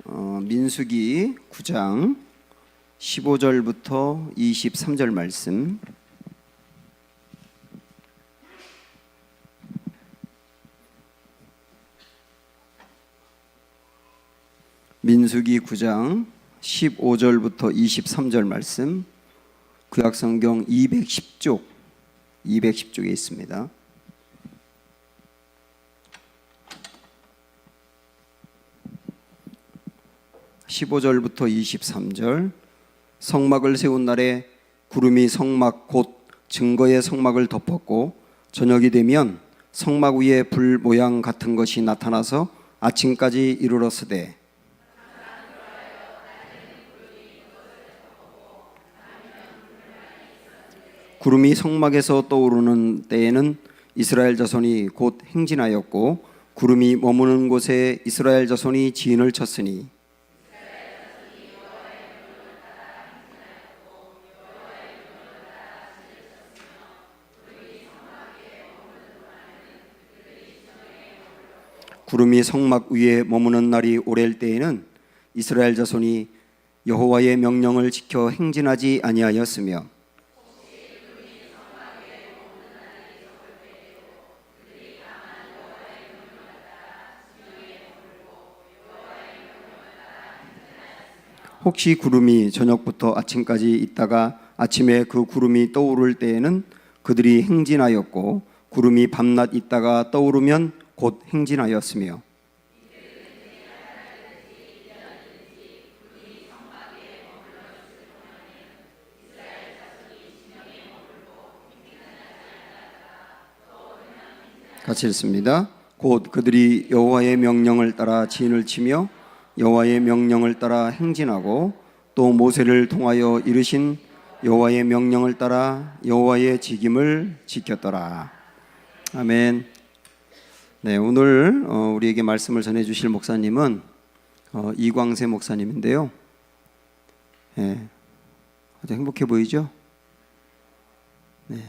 민수기 9장 15절부터 23절 말씀. 민수기 9장 15절부터 23절 말씀. 구약성경 210쪽에 있습니다. (15절부터) 23절. 성막을 세운 날에 구름이 성막 곧 증거의 성막을 덮었고 저녁이 되면 성막 위에 불 모양 같은 것이 나타나서 아침까지 이르렀으되 구름이 성막에서 떠오르는 때에는 이스라엘 자손이 곧 행진하였고 구름이 머무는 곳에 이스라엘 자손이 진을 쳤으니 구름이 성막 위에 머무는 날이 오랠 때에는 이스라엘 자손이 여호와의 명령을 지켜 행진하지 아니하였으며 혹시 구름이 저녁부터 아침까지 있다가 아침에 그 구름이 떠오를 때에는 그들이 행진하였고 구름이 밤낮 있다가 떠오르면 곧 행진하였으며 같이 읽습니다. 곧 그들이 여호와의 명령을 따라 진을 치며 여호와의 명령을 따라 행진하고 또 모세를 통하여 이르신 여호와의 명령을 따라 여호와의 직임을 지켰더라. 아멘. 네, 오늘 우리에게 말씀을 전해주실 목사님은 이광세 목사님인데요. 네, 아주 행복해 보이죠? 네,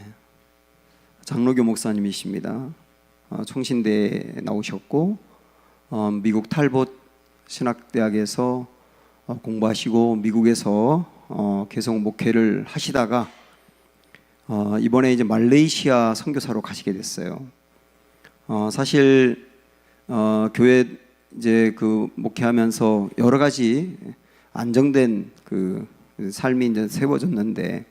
장로교 목사님이십니다. 총신대에 나오셨고 미국 탈봇 신학대학에서 공부하시고 미국에서 계속 목회를 하시다가 이번에 이제 말레이시아 선교사로 가시게 됐어요. 사실 교회 이제 그 목회하면서 여러 가지 안정된 그 삶이 이제 세워졌는데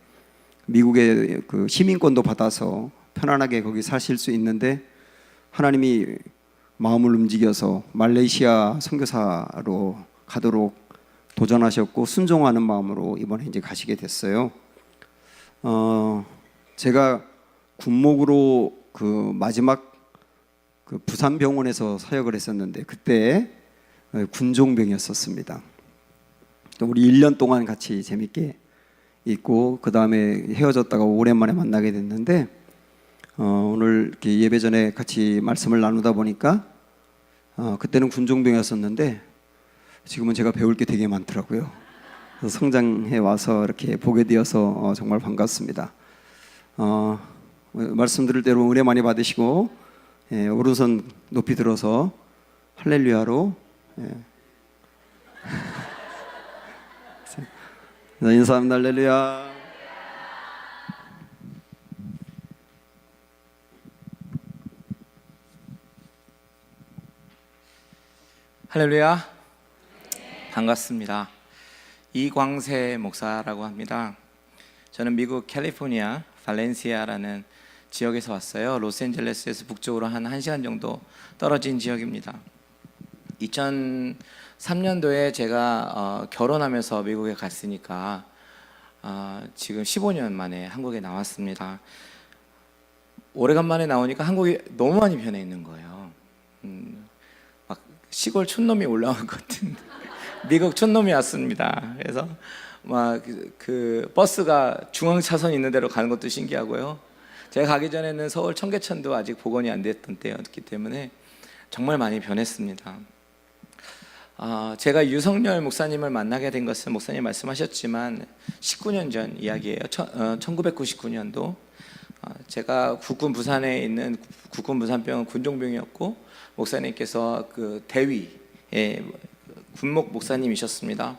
미국의 그 시민권도 받아서 편안하게 거기 사실 수 있는데 하나님이 마음을 움직여서 말레이시아 선교사로 가도록 도전하셨고 순종하는 마음으로 이번에 이제 가시게 됐어요. 제가 군목으로 그 마지막 그 부산병원에서 사역을 했었는데 그때 군종병이었었습니다. 우리 1년 동안 같이 재밌게 있고 그 다음에 헤어졌다가 오랜만에 만나게 됐는데 오늘 이렇게 예배 전에 같이 말씀을 나누다 보니까 그때는 군종병이었었는데 지금은 제가 배울 게 되게 많더라고요. 그래서 성장해 와서 이렇게 보게 되어서 정말 반갑습니다. 말씀 들을 대로 은혜 많이 받으시고 오른손 높이 들어서 할렐루야로 인사합니다. 할렐루야. 할렐루야. 반갑습니다. 이광세 목사라고 합니다. 저는 미국 캘리포니아 발렌시아라는 지역에서 왔어요. 로스앤젤레스에서 북쪽으로 한 1시간 정도 떨어진 지역입니다. 2003년도에 제가 결혼하면서 미국에 갔으니까 지금 15년 만에 한국에 나왔습니다. 오래간만에 나오니까 한국이 너무 많이 변해 있는 거예요. 막 시골 촌놈이 올라온 것 같은 미국 촌놈이 왔습니다. 그래서 막 그 버스가 중앙 차선 있는 데로 가는 것도 신기하고요. 제가 가기 전에는 서울 청계천도 아직 복원이 안 됐던 때였기 때문에 정말 많이 변했습니다. 제가 유성열 목사님을 만나게 된 것은 목사님 말씀하셨지만 19년 전 이야기예요. 1999년도 제가 국군 부산에 있는 국군 부산병원 군종병이었고 목사님께서 그 대위에 군목 목사님이셨습니다.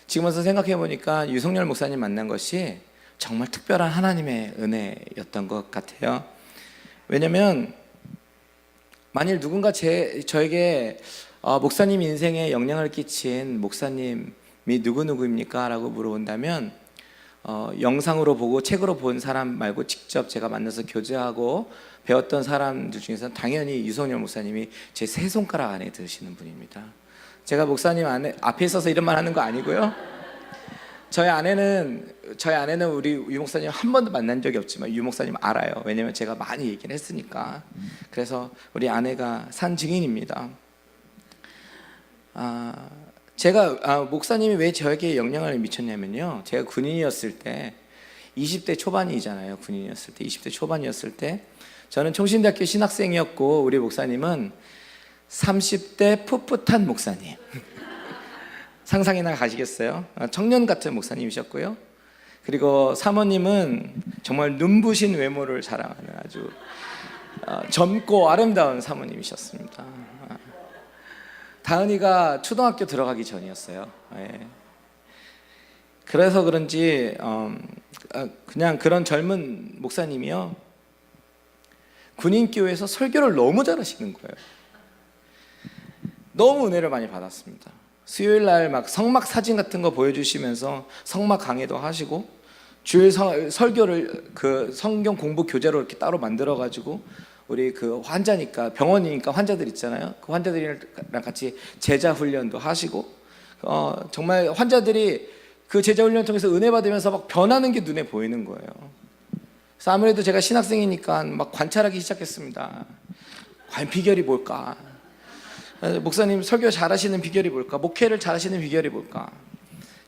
지금 와서 생각해 보니까 유성열 목사님 만난 것이 정말 특별한 하나님의 은혜였던 것 같아요. 왜냐하면 만일 누군가 저에게 목사님 인생에 영향을 끼친 목사님이 누구입니까? 라고 물어본다면 영상으로 보고 책으로 본 사람 말고 직접 제가 만나서 교제하고 배웠던 사람들 중에서는 당연히 유성열 목사님이 제 세 손가락 안에 드시는 분입니다. 제가 목사님 앞에 서서 이런 말 하는 거 아니고요. 저희 아내는 우리 유 목사님 한 번도 만난 적이 없지만 유 목사님 알아요. 왜냐면 제가 많이 얘기를 했으니까. 그래서 우리 아내가 산 증인입니다. 제가 목사님이 왜 저에게 영향을 미쳤냐면요. 제가 군인이었을 때 20대 초반이잖아요. 군인이었을 때 20대 초반이었을 때 저는 총신대학교 신학생이었고 우리 목사님은 30대 풋풋한 목사님. 상상이나 가시겠어요? 청년 같은 목사님이셨고요. 그리고 사모님은 정말 눈부신 외모를 자랑하는 아주 젊고 아름다운 사모님이셨습니다. 다은이가 초등학교 들어가기 전이었어요. 예. 그래서 그런지 그냥 그런 젊은 목사님이요 군인교회에서 설교를 너무 잘하시는 거예요. 너무 은혜를 많이 받았습니다. 수요일 날 막 성막 사진 같은 거 보여주시면서 성막 강의도 하시고 주일 설교를 그 성경 공부 교재로 이렇게 따로 만들어 가지고 우리 그 환자니까 병원이니까 환자들 있잖아요. 그 환자들이랑 같이 제자 훈련도 하시고 정말 환자들이 그 제자 훈련 통해서 은혜 받으면서 막 변하는 게 눈에 보이는 거예요. 그래서 아무래도 제가 신학생이니까 막 관찰하기 시작했습니다. 과연 비결이 뭘까? 목사님 설교 잘하시는 비결이 뭘까? 목회를 잘하시는 비결이 뭘까?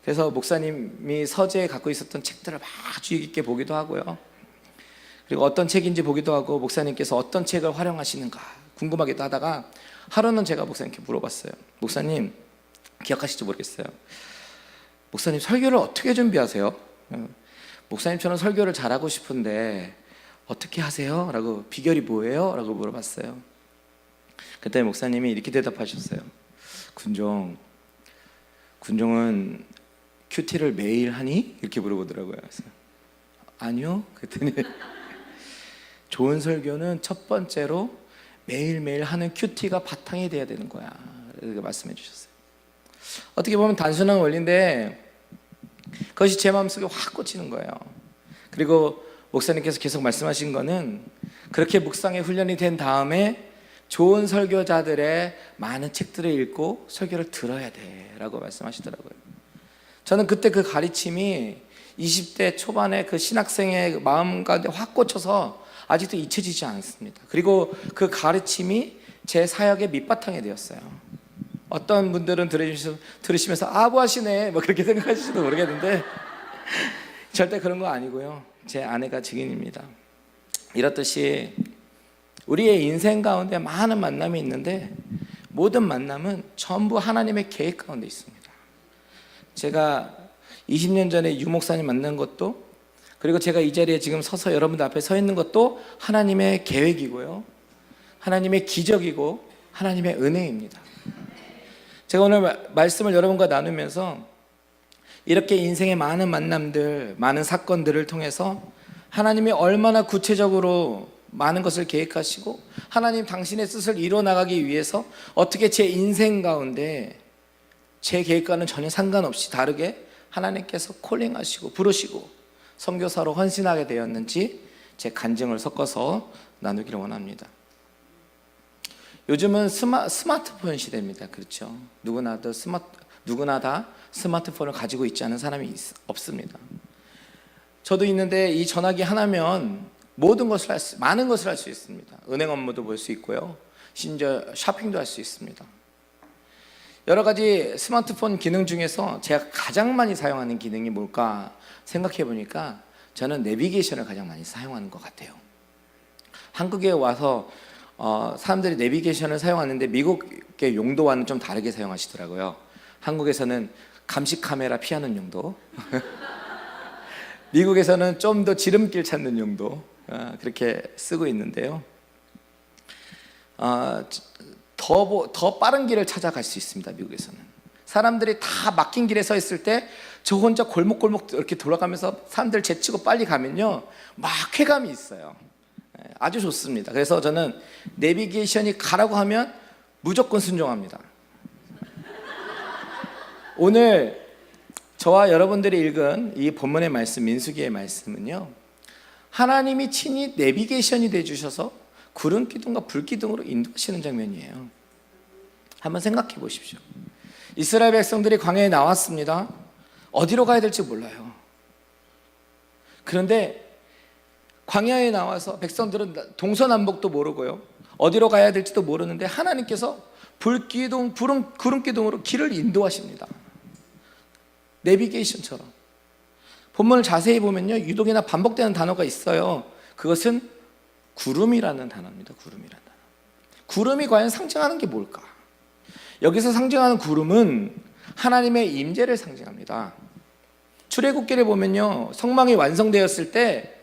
그래서 목사님이 서재에 갖고 있었던 책들을 막 주의 깊게 보기도 하고요. 그리고 어떤 책인지 보기도 하고 목사님께서 어떤 책을 활용하시는가 궁금하기도 하다가 하루는 제가 목사님께 물어봤어요. 목사님 기억하실지 모르겠어요. 목사님 설교를 어떻게 준비하세요? 목사님처럼 설교를 잘하고 싶은데 어떻게 하세요? 라고 비결이 뭐예요? 라고 물어봤어요. 그때 목사님이 이렇게 대답하셨어요. 군종은 큐티를 매일 하니? 이렇게 물어보더라고요. 그래서 아니요. 그랬더니 좋은 설교는 첫 번째로 매일매일 하는 큐티가 바탕이 돼야 되는 거야. 이렇게 말씀해 주셨어요. 어떻게 보면 단순한 원리인데 그것이 제 마음속에 확 꽂히는 거예요. 그리고 목사님께서 계속 말씀하신 거는 그렇게 묵상의 훈련이 된 다음에 좋은 설교자들의 많은 책들을 읽고 설교를 들어야 돼 라고 말씀하시더라고요. 저는 그때 그 가르침이 20대 초반의 그 신학생의 마음 가운데 확 꽂혀서 아직도 잊혀지지 않습니다. 그리고 그 가르침이 제 사역의 밑바탕이 되었어요. 어떤 분들은 들으시면서 아부하시네 뭐 그렇게 생각하실지도 모르겠는데 절대 그런 거 아니고요. 제 아내가 증인입니다. 이렇듯이 우리의 인생 가운데 많은 만남이 있는데 모든 만남은 전부 하나님의 계획 가운데 있습니다. 제가 20년 전에 유 목사님 만난 것도 그리고 제가 이 자리에 지금 서서 여러분들 앞에 서 있는 것도 하나님의 계획이고요. 하나님의 기적이고 하나님의 은혜입니다. 제가 오늘 말씀을 여러분과 나누면서 이렇게 인생의 많은 만남들, 많은 사건들을 통해서 하나님이 얼마나 구체적으로 많은 것을 계획하시고 하나님 당신의 뜻을 이루어나가기 위해서 어떻게 제 인생 가운데 제 계획과는 전혀 상관없이 다르게 하나님께서 콜링하시고 부르시고 선교사로 헌신하게 되었는지 제 간증을 섞어서 나누기를 원합니다. 요즘은 스마트폰 시대입니다. 그렇죠? 누구나 다 스마트폰을 가지고 있지 않은 사람이 없습니다. 저도 있는데 이 전화기 하나면 많은 것을 할 수 있습니다. 은행 업무도 볼 수 있고요. 심지어 쇼핑도 할 수 있습니다. 여러 가지 스마트폰 기능 중에서 제가 가장 많이 사용하는 기능이 뭘까 생각해 보니까 저는 내비게이션을 가장 많이 사용하는 것 같아요. 한국에 와서 사람들이 내비게이션을 사용하는데 미국의 용도와는 좀 다르게 사용하시더라고요. 한국에서는 감시 카메라 피하는 용도, 미국에서는 좀 더 지름길 찾는 용도 그렇게 쓰고 있는데요. 더 빠른 길을 찾아갈 수 있습니다. 미국에서는 사람들이 다 막힌 길에 서 있을 때 저 혼자 골목골목 이렇게 돌아가면서 사람들 제치고 빨리 가면요, 막 쾌감이 있어요. 아주 좋습니다. 그래서 저는 내비게이션이 가라고 하면 무조건 순종합니다. 오늘 저와 여러분들이 읽은 이 본문의 말씀, 민수기의 말씀은요, 하나님이 친히 내비게이션이 되어주셔서 구름 기둥과 불 기둥으로 인도하시는 장면이에요. 한번 생각해 보십시오. 이스라엘 백성들이 광야에 나왔습니다. 어디로 가야 될지 몰라요. 그런데 광야에 나와서 백성들은 동서남북도 모르고요, 어디로 가야 될지도 모르는데 하나님께서 불기둥, 구름 기둥으로 길을 인도하십니다. 내비게이션처럼. 본문을 자세히 보면요, 유독이나 반복되는 단어가 있어요. 그것은 구름이라는 단어입니다. 구름이라는 단어. 구름이 과연 상징하는 게 뭘까? 여기서 상징하는 구름은 하나님의 임재를 상징합니다. 출애굽기를 보면요, 성막이 완성되었을 때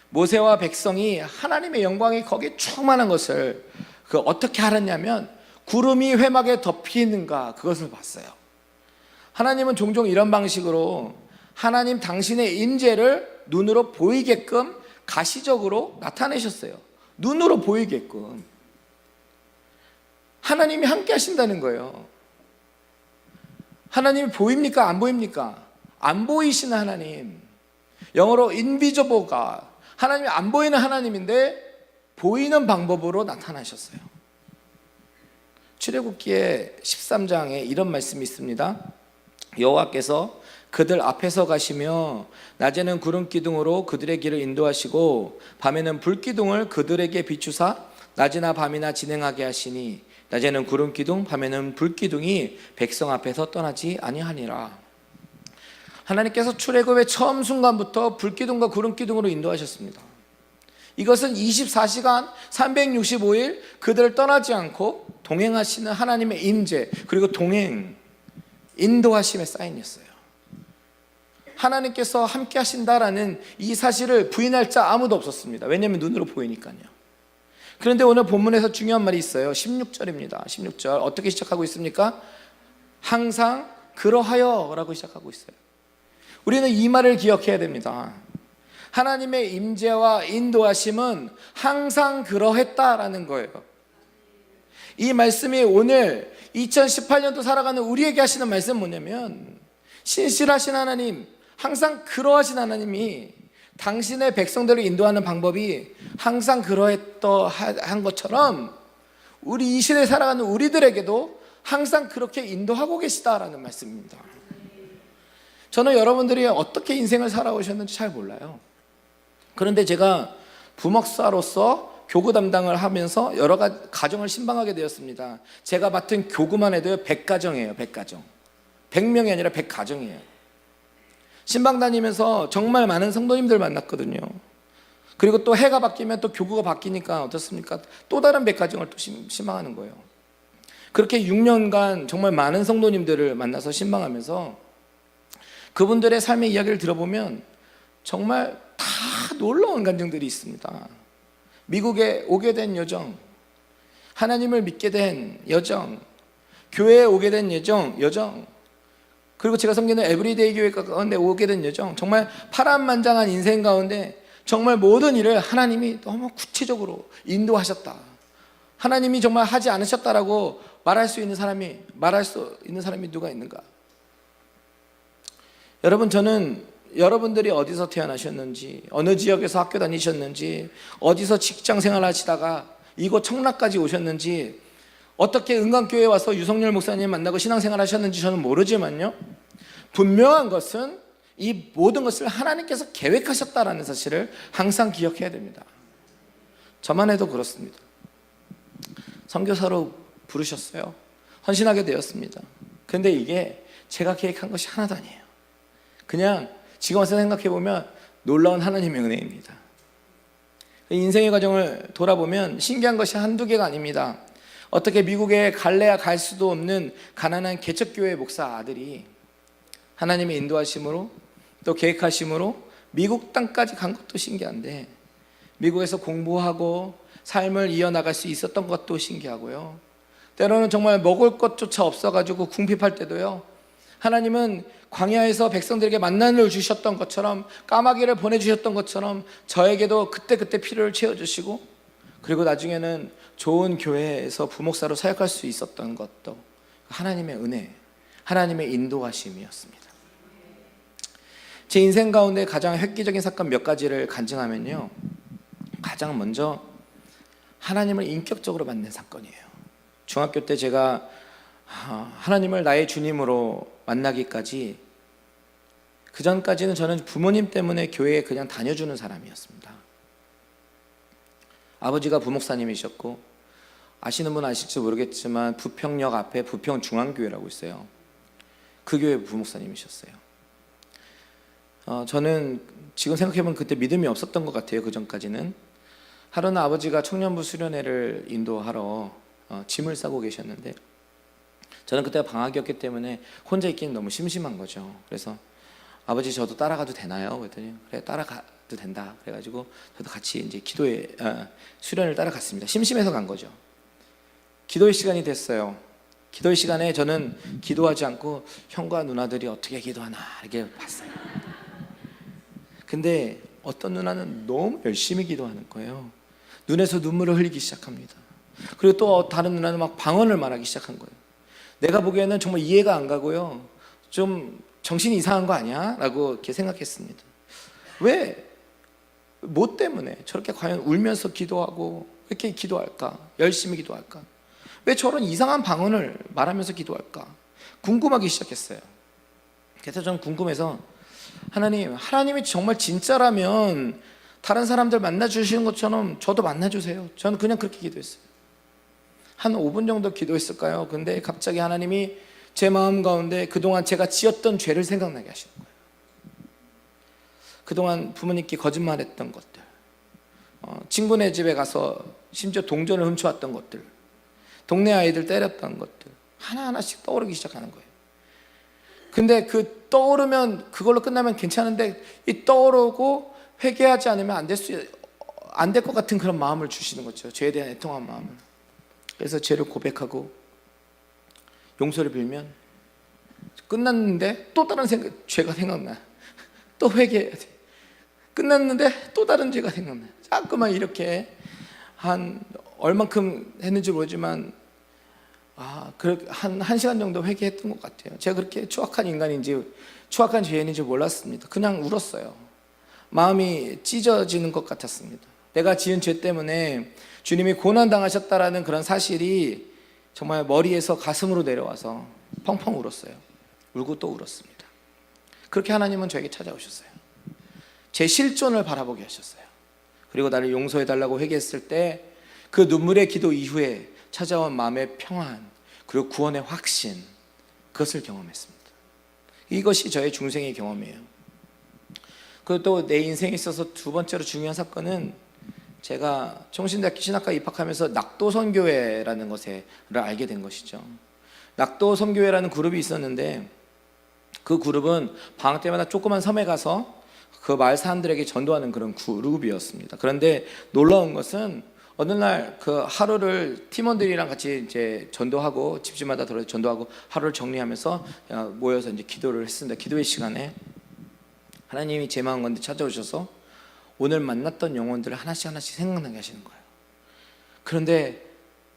모세와 백성이 하나님의 영광이 거기에 충만한 것을 어떻게 알았냐면 구름이 회막에 덮이는가, 그것을 봤어요. 하나님은 종종 이런 방식으로 하나님 당신의 임재를 눈으로 보이게끔 가시적으로 나타내셨어요. 눈으로 보이게끔. 하나님이 함께 하신다는 거예요. 하나님이 보입니까? 안 보입니까? 안 보이시는 하나님. 영어로 invisible God. 하나님이 안 보이는 하나님인데 보이는 방법으로 나타나셨어요. 출애굽기의 13장에 이런 말씀이 있습니다. 여호와께서 그들 앞에서 가시며 낮에는 구름 기둥으로 그들의 길을 인도하시고 밤에는 불 기둥을 그들에게 비추사 낮이나 밤이나 진행하게 하시니 낮에는 구름 기둥, 밤에는 불 기둥이 백성 앞에서 떠나지 아니하니라. 하나님께서 출애굽의 처음 순간부터 불 기둥과 구름 기둥으로 인도하셨습니다. 이것은 24시간 365일 그들을 떠나지 않고 동행하시는 하나님의 임재, 그리고 동행, 인도하심의 사인이었어요. 하나님께서 함께 하신다라는 이 사실을 부인할 자 아무도 없었습니다. 왜냐하면 눈으로 보이니까요. 그런데 오늘 본문에서 중요한 말이 있어요. 16절입니다. 16절 어떻게 시작하고 있습니까? 항상 그러하여 라고 시작하고 있어요. 우리는 이 말을 기억해야 됩니다. 하나님의 임재와 인도하심은 항상 그러했다라는 거예요. 이 말씀이 오늘 2018년도 살아가는 우리에게 하시는 말씀은 뭐냐면, 신실하신 하나님, 항상 그러하신 하나님이 당신의 백성들을 인도하는 방법이 항상 그러했던 것처럼 우리 이 시대에 살아가는 우리들에게도 항상 그렇게 인도하고 계시다라는 말씀입니다. 저는 여러분들이 어떻게 인생을 살아오셨는지 잘 몰라요. 그런데 제가 부목사로서 교구 담당을 하면서 여러 가지 가정을 신방하게 되었습니다. 제가 맡은 교구만 해도 100가정이에요. 100가정. 100명이 아니라 100가정이에요. 신방 다니면서 정말 많은 성도님들 만났거든요. 그리고 또 해가 바뀌면 또 교구가 바뀌니까 어떻습니까? 또 다른 100가정을 또 신방하는 거예요. 그렇게 6년간 정말 많은 성도님들을 만나서 신방하면서 그분들의 삶의 이야기를 들어보면 정말 다 놀라운 감정들이 있습니다. 미국에 오게 된 여정, 하나님을 믿게 된 여정, 교회에 오게 된 여정, 그리고 제가 섬기는 에브리데이 교회 가운데 오게 된 여정, 정말 파란만장한 인생 가운데 정말 모든 일을 하나님이 너무 구체적으로 인도하셨다. 하나님이 정말 하지 않으셨다라고 말할 수 있는 사람이 누가 있는가? 여러분, 저는 여러분들이 어디서 태어나셨는지, 어느 지역에서 학교 다니셨는지, 어디서 직장 생활하시다가 이곳 청라까지 오셨는지, 어떻게 은강교회에 와서 유성열 목사님 만나고 신앙생활 하셨는지 저는 모르지만요, 분명한 것은 이 모든 것을 하나님께서 계획하셨다라는 사실을 항상 기억해야 됩니다. 저만 해도 그렇습니다. 선교사로 부르셨어요. 헌신하게 되었습니다. 그런데 이게 제가 계획한 것이 하나도 아니에요. 그냥 지금 와서 생각해보면 놀라운 하나님의 은혜입니다. 인생의 과정을 돌아보면 신기한 것이 한두 개가 아닙니다. 어떻게 미국에 갈래야 갈 수도 없는 가난한 개척교회 목사 아들이 하나님의 인도하심으로 또 계획하심으로 미국 땅까지 간 것도 신기한데, 미국에서 공부하고 삶을 이어나갈 수 있었던 것도 신기하고요, 때로는 정말 먹을 것조차 없어가지고 궁핍할 때도요, 하나님은 광야에서 백성들에게 만난을 주셨던 것처럼, 까마귀를 보내주셨던 것처럼 저에게도 그때그때 필요를 채워주시고, 그리고 나중에는 좋은 교회에서 부목사로 사역할 수 있었던 것도 하나님의 은혜, 하나님의 인도하심이었습니다. 제 인생 가운데 가장 획기적인 사건 몇 가지를 간증하면요, 가장 먼저 하나님을 인격적으로 만난 사건이에요. 중학교 때 제가 하나님을 나의 주님으로 만나기까지, 그 전까지는 저는 부모님 때문에 교회에 그냥 다녀주는 사람이었습니다. 아버지가 부목사님이셨고, 아시는 분 아실지 모르겠지만 부평역 앞에 부평중앙교회라고 있어요. 그 교회 부목사님이셨어요. 저는 지금 생각해보면 그때 믿음이 없었던 것 같아요. 그 전까지는. 하루는 아버지가 청년부 수련회를 인도하러 짐을 싸고 계셨는데, 저는 그때가 방학이었기 때문에 혼자 있기는 너무 심심한 거죠. 그래서 아버지 저도 따라가도 되나요? 그랬더니 그래, 따라가도 된다. 그래가지고 저도 같이 이제 기도회 수련을 따라갔습니다. 심심해서 간 거죠. 기도의 시간이 됐어요. 기도의 시간에 저는 기도하지 않고 형과 누나들이 어떻게 기도하나 이렇게 봤어요. 근데 어떤 누나는 너무 열심히 기도하는 거예요. 눈에서 눈물을 흘리기 시작합니다. 그리고 또 다른 누나는 막 방언을 말하기 시작한 거예요. 내가 보기에는 정말 이해가 안 가고요, 좀 정신이 이상한 거 아니야? 라고 이렇게 생각했습니다. 왜? 뭐 때문에 저렇게 과연 울면서 기도하고 이렇게 기도할까? 열심히 기도할까? 왜 저런 이상한 방언을 말하면서 기도할까? 궁금하기 시작했어요. 그래서 저는 궁금해서 하나님이 정말 진짜라면 다른 사람들 만나주시는 것처럼 저도 만나주세요. 저는 그냥 그렇게 기도했어요. 한 5분 정도 기도했을까요? 근데 갑자기 하나님이 제 마음 가운데 그동안 제가 지었던 죄를 생각나게 하시는 거예요. 그동안 부모님께 거짓말했던 것들, 친구네 집에 가서 심지어 동전을 훔쳐왔던 것들, 동네 아이들 때렸던 것들, 하나하나씩 떠오르기 시작하는 거예요. 근데 그 떠오르면, 그걸로 끝나면 괜찮은데, 이 떠오르고 회개하지 않으면 안 될 것 같은 그런 마음을 주시는 거죠. 죄에 대한 애통한 마음을. 그래서 죄를 고백하고 용서를 빌면 끝났는데 또 다른 죄가 생각나. 또 회개해야 돼. 끝났는데 또 다른 죄가 생각나. 자꾸만 이렇게 한 얼만큼 했는지 모르지만 한 시간 정도 회개했던 것 같아요. 제가 그렇게 추악한 인간인지 추악한 죄인인지 몰랐습니다. 그냥 울었어요. 마음이 찢어지는 것 같았습니다. 내가 지은 죄 때문에 주님이 고난당하셨다라는 그런 사실이 정말 머리에서 가슴으로 내려와서 펑펑 울었어요. 울고 또 울었습니다. 그렇게 하나님은 저에게 찾아오셨어요. 제 실존을 바라보게 하셨어요. 그리고 나를 용서해달라고 회개했을 때 그 눈물의 기도 이후에 찾아온 마음의 평안, 그리고 구원의 확신, 그것을 경험했습니다. 이것이 저의 중생의 경험이에요. 그리고 또 내 인생에 있어서 두 번째로 중요한 사건은, 제가 총신대학교 신학과 입학하면서 낙도선교회라는 것을 알게 된 것이죠. 낙도선교회라는 그룹이 있었는데, 그 그룹은 방학 때마다 조그만 섬에 가서 그 마을 사람들에게 전도하는 그런 그룹이었습니다. 그런데 놀라운 것은 어느 날 그 하루를 팀원들이랑 같이 이제 전도하고, 집집마다 들어서 전도하고 하루를 정리하면서 모여서 이제 기도를 했습니다. 기도의 시간에 하나님이 제 마음 가운데 찾아오셔서 오늘 만났던 영혼들을 하나씩 하나씩 생각나게 하시는 거예요. 그런데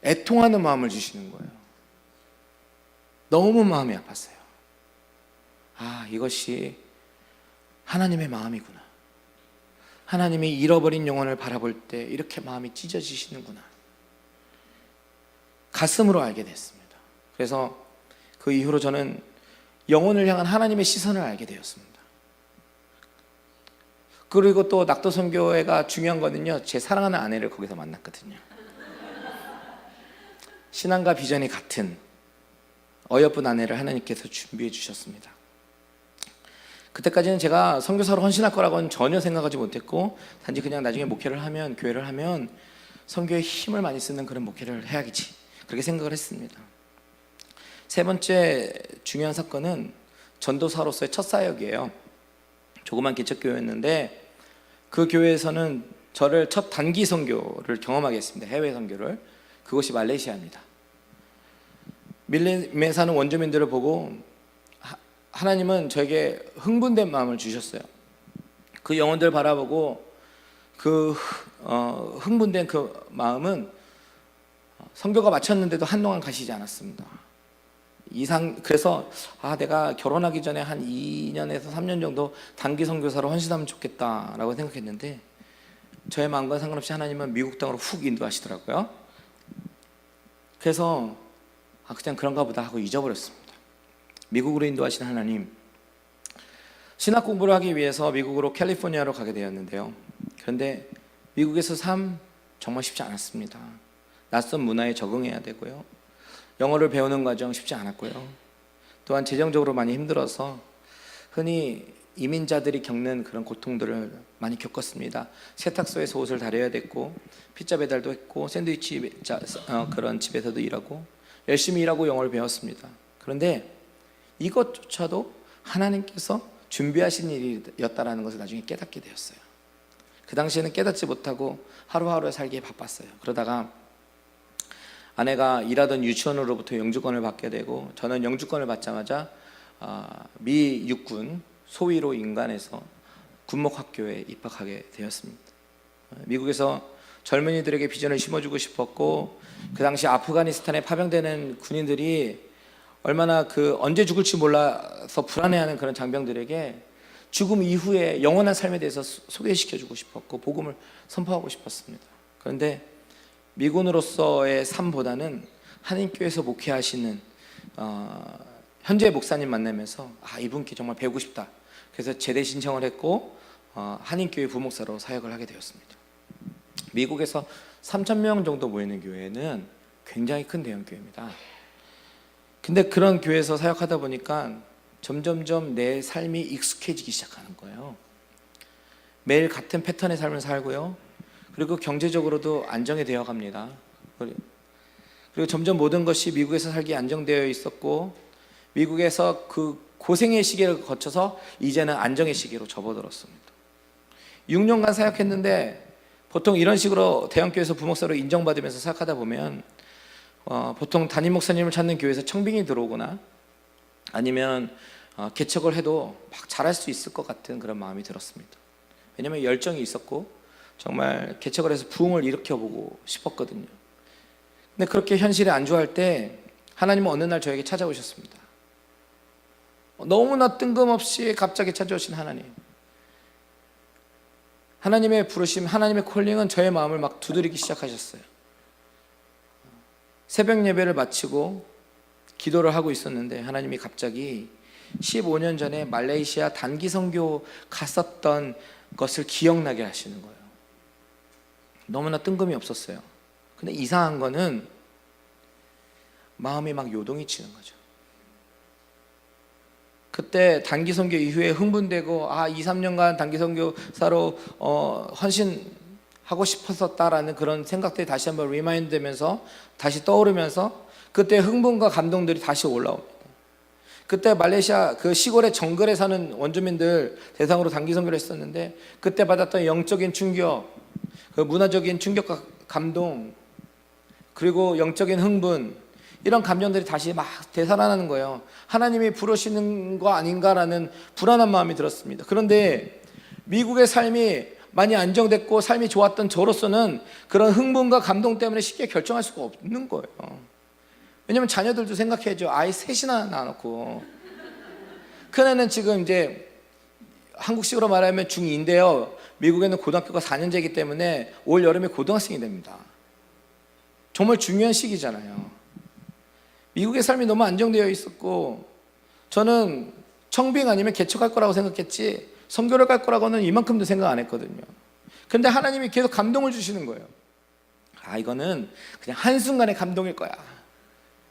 애통하는 마음을 주시는 거예요. 너무 마음이 아팠어요. 이것이 하나님의 마음이구나. 하나님이 잃어버린 영혼을 바라볼 때 이렇게 마음이 찢어지시는구나. 가슴으로 알게 됐습니다. 그래서 그 이후로 저는 영혼을 향한 하나님의 시선을 알게 되었습니다. 그리고 또 낙도선교회가 중요한 거는요, 제 사랑하는 아내를 거기서 만났거든요. 신앙과 비전이 같은 어여쁜 아내를 하나님께서 준비해 주셨습니다. 그때까지는 제가 선교사로 헌신할 거라고는 전혀 생각하지 못했고, 단지 그냥 나중에 목회를 하면, 교회를 하면 선교에 힘을 많이 쓰는 그런 목회를 해야겠지, 그렇게 생각을 했습니다. 세 번째 중요한 사건은 전도사로서의 첫 사역이에요. 조그만 개척교회였는데 그 교회에서는 저를 첫 단기 선교를 경험하게 했습니다. 해외 선교를. 그것이 말레이시아입니다. 밀레메 사는 원주민들을 보고 하나님은 저에게 흥분된 마음을 주셨어요. 그 영혼들 바라보고 그 흥분된 그 마음은 선교가 마쳤는데도 한동안 가시지 않았습니다. 그래서 내가 결혼하기 전에 한 2년에서 3년 정도 단기 선교사로 헌신하면 좋겠다라고 생각했는데 저의 마음과 상관없이 하나님은 미국 땅으로 훅 인도하시더라고요. 그래서 그냥 그런가 보다 하고 잊어버렸습니다. 미국으로 인도하신 하나님, 신학 공부를 하기 위해서 미국으로 캘리포니아로 가게 되었는데요. 그런데 미국에서 삶 정말 쉽지 않았습니다. 낯선 문화에 적응해야 되고요. 영어를 배우는 과정 쉽지 않았고요. 또한 재정적으로 많이 힘들어서 흔히 이민자들이 겪는 그런 고통들을 많이 겪었습니다. 세탁소에서 옷을 다려야 됐고, 피자 배달도 했고, 샌드위치 그런 집에서도 일하고, 열심히 일하고 영어를 배웠습니다. 그런데 이것조차도 하나님께서 준비하신 일이었다라는 것을 나중에 깨닫게 되었어요. 그 당시에는 깨닫지 못하고 하루하루 살기에 바빴어요. 그러다가 아내가 일하던 유치원으로부터 영주권을 받게 되고, 저는 영주권을 받자마자 미 육군 소위로 인간에서 군목학교에 입학하게 되었습니다. 미국에서 젊은이들에게 비전을 심어주고 싶었고, 그 당시 아프가니스탄에 파병되는 군인들이 얼마나 언제 죽을지 몰라서 불안해하는 그런 장병들에게 죽음 이후에 영원한 삶에 대해서 소개시켜주고 싶었고, 복음을 선포하고 싶었습니다. 그런데 미군으로서의 삶보다는 한인교회에서 목회하시는 현재 목사님 만나면서 이분께 정말 배우고 싶다. 그래서 제대 신청을 했고 한인교회 부목사로 사역을 하게 되었습니다. 미국에서 3,000명 정도 모이는 교회는 굉장히 큰 대형 교회입니다. 근데 그런 교회에서 사역하다 보니까 점점점 내 삶이 익숙해지기 시작하는 거예요. 매일 같은 패턴의 삶을 살고요. 그리고 경제적으로도 안정이 되어 갑니다. 그리고 점점 모든 것이 미국에서 살기 안정되어 있었고, 미국에서 그 고생의 시기를 거쳐서 이제는 안정의 시기로 접어들었습니다. 6년간 사역했는데 보통 이런 식으로 대형교회에서 부목사로 인정받으면서 사역하다 보면 보통 담임 목사님을 찾는 교회에서 청빙이 들어오거나 아니면 개척을 해도 막 잘할 수 있을 것 같은 그런 마음이 들었습니다. 왜냐하면 열정이 있었고 정말 개척을 해서 부흥을 일으켜보고 싶었거든요. 근데 그렇게 현실에 안주할 때 하나님은 어느 날 저에게 찾아오셨습니다. 너무나 뜬금없이 갑자기 찾아오신 하나님. 하나님의 부르심, 하나님의 콜링은 저의 마음을 막 두드리기 시작하셨어요. 새벽 예배를 마치고 기도를 하고 있었는데 하나님이 갑자기 15년 전에 말레이시아 단기 선교 갔었던 것을 기억나게 하시는 거예요. 너무나 뜬금이 없었어요. 근데 이상한 거는 마음이 막 요동이 치는 거죠. 그때 단기 선교 이후에 흥분되고 2, 3년간 단기 선교사로 헌신하고 싶었었다라는 그런 생각들이 다시 한번 리마인드 되면서 다시 떠오르면서 그때 흥분과 감동들이 다시 올라옵니다. 그때 말레이시아 그 시골의 정글에 사는 원주민들 대상으로 단기 선교를 했었는데 그때 받았던 영적인 충격, 그 문화적인 충격과 감동, 그리고 영적인 흥분, 이런 감정들이 다시 막 되살아나는 거예요. 하나님이 부르시는 거 아닌가라는 불안한 마음이 들었습니다. 그런데 미국의 삶이 많이 안정됐고 삶이 좋았던 저로서는 그런 흥분과 감동 때문에 쉽게 결정할 수가 없는 거예요. 왜냐면 자녀들도 생각해야죠. 아이 셋이나 낳아놓고, 큰애는 지금 이제 한국식으로 말하면 중2인데요 미국에는 고등학교가 4년제이기 때문에 올 여름에 고등학생이 됩니다. 정말 중요한 시기잖아요. 미국의 삶이 너무 안정되어 있었고 저는 청빙 아니면 개척할 거라고 생각했지 선교를 갈 거라고는 이만큼도 생각 안 했거든요. 그런데 하나님이 계속 감동을 주시는 거예요. 이거는 그냥 한순간의 감동일 거야.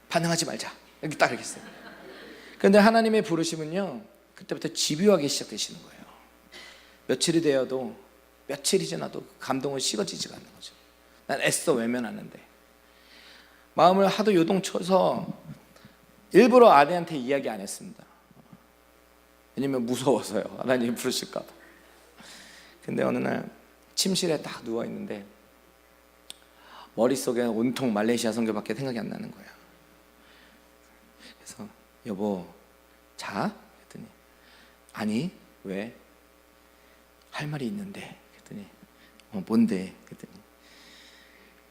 반응하지 말자. 여기 딱 이렇게 했어요. 그런데 하나님의 부르심은요 그때부터 집요하게 시작되시는 거예요. 며칠이 되어도 며칠이 지나도 그 감동은 식어지지가 않는 거죠. 난 애써 외면하는데 마음을 하도 요동쳐서 일부러 아내한테 이야기 안 했습니다. 왜냐면 무서워서요. 하나님이 부르실까 봐. 근데 어느 날 침실에 딱 누워있는데 머릿속에 온통 말레이시아 선교밖에 생각이 안 나는 거예요. 그래서 여보 자? 그랬더니 아니 왜? 할 말이 있는데. 그랬더니 뭔데? 그랬더니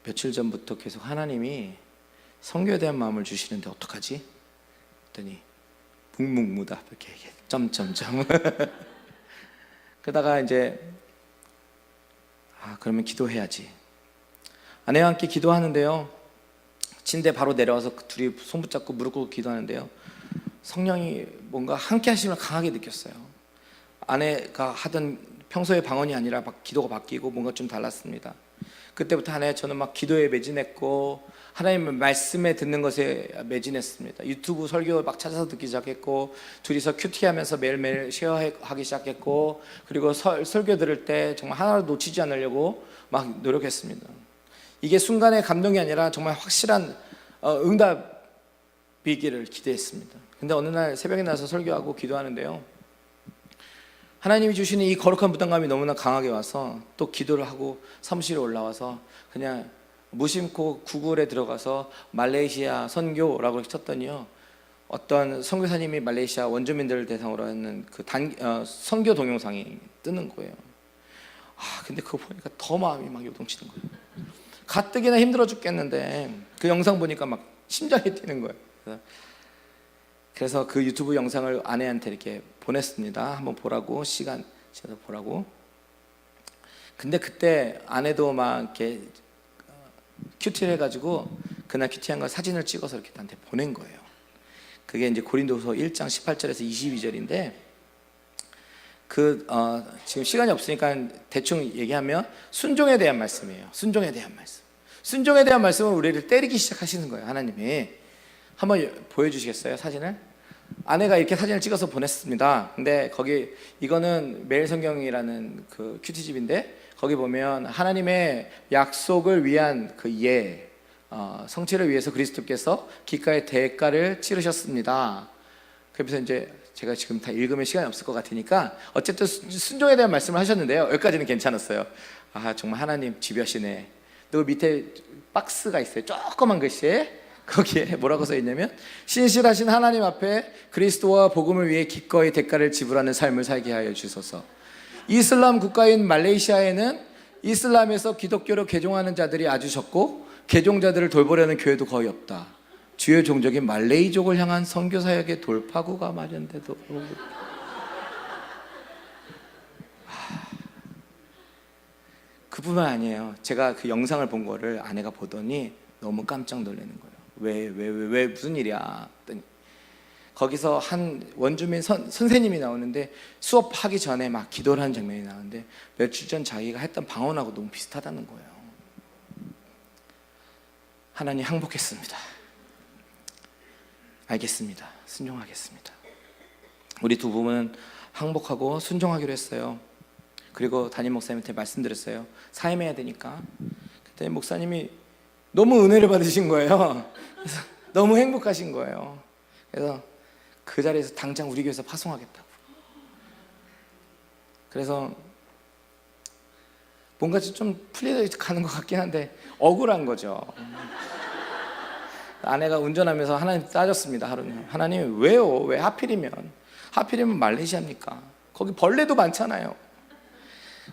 며칠 전부터 계속 하나님이 선교에 대한 마음을 주시는데 어떡하지? 그랬더니 묵묵무답 이렇게 얘기해. 점점점. 그러다가 이제 그러면 기도해야지. 아내와 함께 기도하는데요, 침대 바로 내려와서 둘이 손 붙잡고 무릎 꿇고 기도하는데요, 성령이 뭔가 함께 하심을 강하게 느꼈어요. 아내가 하던 평소의 방언이 아니라 막 기도가 바뀌고 뭔가 좀 달랐습니다. 그때부터 저는 막 기도에 매진했고 하나님의 말씀에 듣는 것에 매진했습니다. 유튜브 설교 막 찾아서 듣기 시작했고, 둘이서 큐티하면서 매일매일 쉐어하기 시작했고, 그리고 설교 들을 때 정말 하나도 놓치지 않으려고 막 노력했습니다. 이게 순간의 감동이 아니라 정말 확실한 응답이기를 기대했습니다. 근데 어느 날 새벽에 나서 설교하고 기도하는데요, 하나님이 주시는 이 거룩한 부담감이 너무나 강하게 와서 또 기도를 하고 사무실에 올라와서 그냥 무심코 구글에 들어가서 말레이시아 선교라고 쳤더니요, 어떤 선교사님이 말레이시아 원주민들을 대상으로 하는 그 선교 동영상이 뜨는 거예요. 근데 그거 보니까 더 마음이 막 요동치는 거예요. 가뜩이나 힘들어 죽겠는데 그 영상 보니까 막 심장이 뛰는 거예요. 그래서 그 유튜브 영상을 아내한테 이렇게 보냈습니다. 한번 보라고, 시간 제가 보라고. 근데 그때 아내도 막 이렇게 큐티를 해가지고 그날 큐티한 걸 사진을 찍어서 이렇게 나한테 보낸 거예요. 그게 이제 고린도서 1장 18절에서 22절인데 지금 시간이 없으니까 대충 얘기하면 순종에 대한 말씀이에요. 순종에 대한 말씀. 순종에 대한 말씀은 우리를 때리기 시작하시는 거예요. 하나님이. 한번 보여주시겠어요? 사진을? 아내가 이렇게 사진을 찍어서 보냈습니다. 근데 이거는 매일 성경이라는 그 큐티집인데, 거기 보면 하나님의 약속을 위한 성취를 위해서 그리스도께서 기가의 대가를 치르셨습니다. 그래서 이제 제가 지금 다 읽으면 시간이 없을 것 같으니까 어쨌든 순종에 대한 말씀을 하셨는데요, 여기까지는 괜찮았어요. 정말 하나님 집요하시네. 또 밑에 박스가 있어요. 조그만 글씨에 거기에 뭐라고 써 있냐면, 신실하신 하나님 앞에 그리스도와 복음을 위해 기꺼이 대가를 지불하는 삶을 살게 하여 주소서. 이슬람 국가인 말레이시아에는 이슬람에서 기독교로 개종하는 자들이 아주 적고 개종자들을 돌보려는 교회도 거의 없다. 주요 종족인 말레이족을 향한 선교 사역의 돌파구가 마련돼도. 그뿐만 아니에요. 제가 그 영상을 본 거를 아내가 보더니 너무 깜짝 놀라는 거예요. 왜 무슨 일이야? 거기서 한 원주민 선생님이 나오는데 수업하기 전에 막 기도를 하는 장면이 나오는데, 며칠 전 자기가 했던 방언하고 너무 비슷하다는 거예요. 하나님 항복했습니다. 알겠습니다. 순종하겠습니다. 우리 두 부부는 항복하고 순종하기로 했어요. 그리고 담임 목사님한테 말씀드렸어요. 사임해야 되니까. 그때 목사님이 너무 은혜를 받으신 거예요. 그래서 너무 행복하신 거예요. 그래서 그 자리에서 당장 우리 교회에서 파송하겠다고. 그래서 뭔가 좀 풀려가는 것 같긴 한데 억울한 거죠. 아내가 운전하면서 하나님 따졌습니다. 하루는. 하나님 왜요? 왜 하필이면 말레이시아입니까? 거기 벌레도 많잖아요.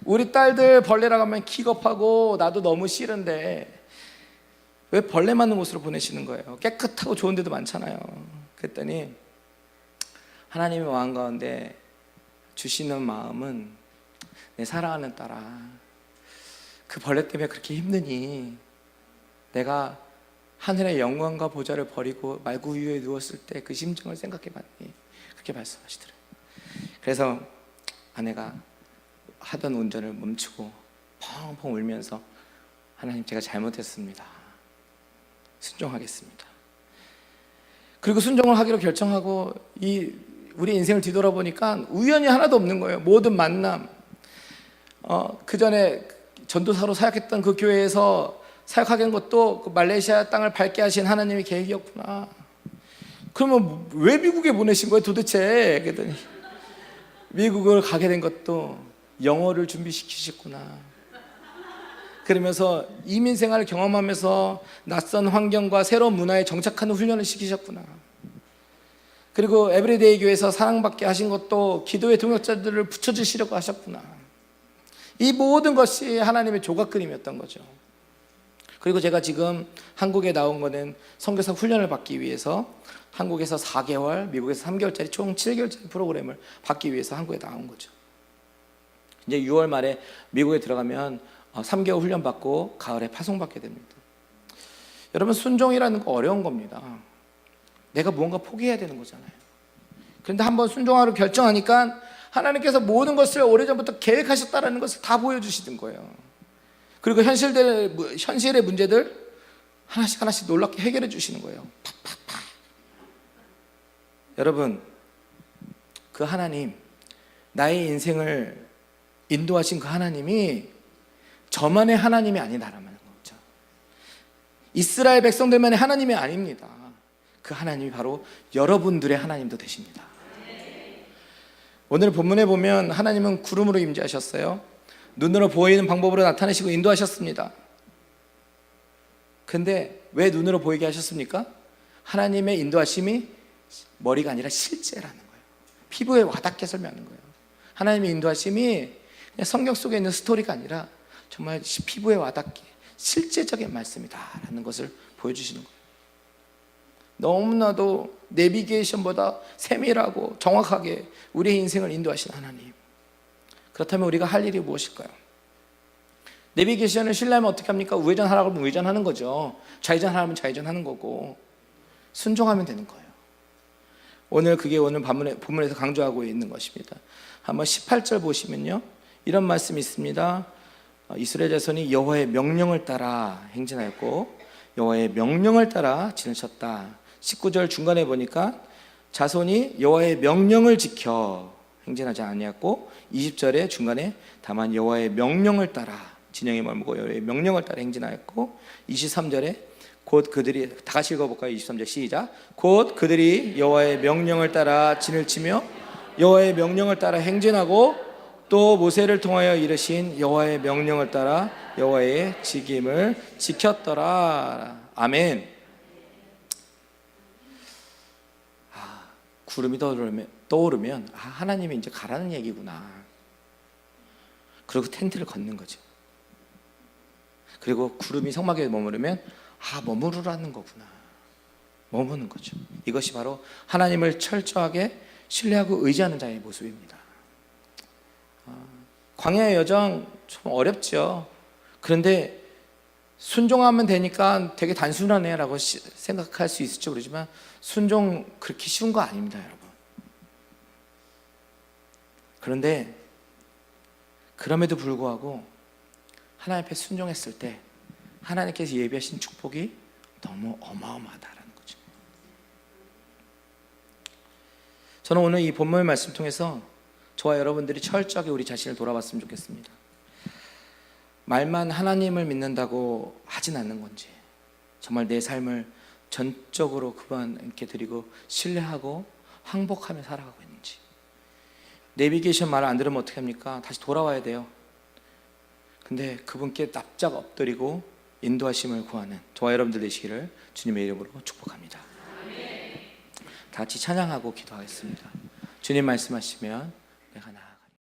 우리 딸들 벌레라고 하면 기겁하고 나도 너무 싫은데 왜 벌레 많은 곳으로 보내시는 거예요? 깨끗하고 좋은 데도 많잖아요. 그랬더니 하나님의 마음 가운데 주시는 마음은, 내 사랑하는 딸아, 그 벌레 때문에 그렇게 힘드니 내가 하늘의 영광과 보좌를 버리고 말구 위에 누웠을 때 그 심정을 생각해봤니? 그렇게 말씀하시더래요. 그래서 아내가 하던 운전을 멈추고 펑펑 울면서, 하나님 제가 잘못했습니다. 순종하겠습니다. 그리고 순종을 하기로 결정하고 우리 인생을 뒤돌아보니까 우연이 하나도 없는 거예요. 모든 만남, 그 전에 전도사로 사역했던 그 교회에서 사역하게 된 것도 그 말레이시아 땅을 밟게 하신 하나님의 계획이었구나. 그러면 왜 미국에 보내신 거예요 도대체? 그랬더니 미국을 가게 된 것도 영어를 준비시키셨구나. 그러면서 이민 생활을 경험하면서 낯선 환경과 새로운 문화에 정착하는 훈련을 시키셨구나. 그리고 에브리데이 교회에서 사랑받게 하신 것도 기도의 동역자들을 붙여주시려고 하셨구나. 이 모든 것이 하나님의 조각그림이었던 거죠. 그리고 제가 지금 한국에 나온 거는 선교사 훈련을 받기 위해서 한국에서 4개월, 미국에서 3개월짜리 총 7개월짜리 프로그램을 받기 위해서 한국에 나온 거죠. 이제 6월 말에 미국에 들어가면 3개월 훈련 받고 가을에 파송받게 됩니다. 여러분, 순종이라는 거 어려운 겁니다. 내가 무언가 포기해야 되는 거잖아요. 그런데 한번 순종하기로 결정하니까 하나님께서 모든 것을 오래전부터 계획하셨다는 것을 다 보여주시는 거예요. 그리고 현실의 문제들 하나씩 하나씩 놀랍게 해결해 주시는 거예요. 팍팍팍. 여러분, 그 하나님, 나의 인생을 인도하신 그 하나님이 저만의 하나님이 아니다라는 거죠. 이스라엘 백성들만의 하나님이 아닙니다. 그 하나님이 바로 여러분들의 하나님도 되십니다. 오늘 본문에 보면 하나님은 구름으로 임재하셨어요. 눈으로 보이는 방법으로 나타내시고 인도하셨습니다. 근데 왜 눈으로 보이게 하셨습니까? 하나님의 인도하심이 머리가 아니라 실제라는 거예요. 피부에 와닿게 설명하는 거예요. 하나님의 인도하심이 그냥 성경 속에 있는 스토리가 아니라 정말 피부에 와닿게 실제적인 말씀이다라는 것을 보여주시는 거예요. 너무나도 내비게이션보다 세밀하고 정확하게 우리의 인생을 인도하신 하나님. 그렇다면 우리가 할 일이 무엇일까요? 내비게이션을 신뢰하면 어떻게 합니까? 우회전하라고 하면 우회전하는 거죠. 좌회전하라면 좌회전하는 거고, 순종하면 되는 거예요. 오늘 그게 오늘 본문에서 강조하고 있는 것입니다. 한번 18절 보시면요, 이런 말씀이 있습니다. 이스라엘 자손이 여호와의 명령을 따라 행진하였고 여호와의 명령을 따라 지내셨다. 19절 중간에 보니까 자손이 여호와의 명령을 지켜 행진하지 아니했고, 20절에 중간에 다만 여호와의 명령을 따라 진영에 머물고 여호와의 명령을 따라 행진하였고, 23절에 곧 그들이, 다 같이 읽어볼까요? 23절 시작. 곧 그들이 여호와의 명령을 따라 진을 치며 여호와의 명령을 따라 행진하고 또 모세를 통하여 이르신 여호와의 명령을 따라 여호와의 직임을 지켰더라. 아멘. 구름이 떠오르면 하나님이 이제 가라는 얘기구나. 그리고 텐트를 걷는 거죠. 그리고 구름이 성막에 머무르면 머무르라는 거구나. 머무는 거죠. 이것이 바로 하나님을 철저하게 신뢰하고 의지하는 자의 모습입니다. 광야의 여정 좀 어렵죠. 그런데 순종하면 되니까 되게 단순하네라고 생각할 수 있을지 모르지만 순종 그렇게 쉬운 거 아닙니다, 여러분. 그런데 그럼에도 불구하고 하나님 앞에 순종했을 때 하나님께서 예비하신 축복이 너무 어마어마하다라는 거죠. 저는 오늘 이 본문의 말씀 통해서 저와 여러분들이 철저하게 우리 자신을 돌아봤으면 좋겠습니다. 말만 하나님을 믿는다고 하진 않는 건지, 정말 내 삶을 전적으로 그분께 드리고 신뢰하고 항복하며 살아가고 있는지. 내비게이션 말을 안 들으면 어떻게 합니까? 다시 돌아와야 돼요. 근데 그분께 납작 엎드리고 인도하심을 구하는 저와 여러분들 되시기를 주님의 이름으로 축복합니다. 다 같이 찬양하고 기도하겠습니다. 주님 말씀하시면 내가 나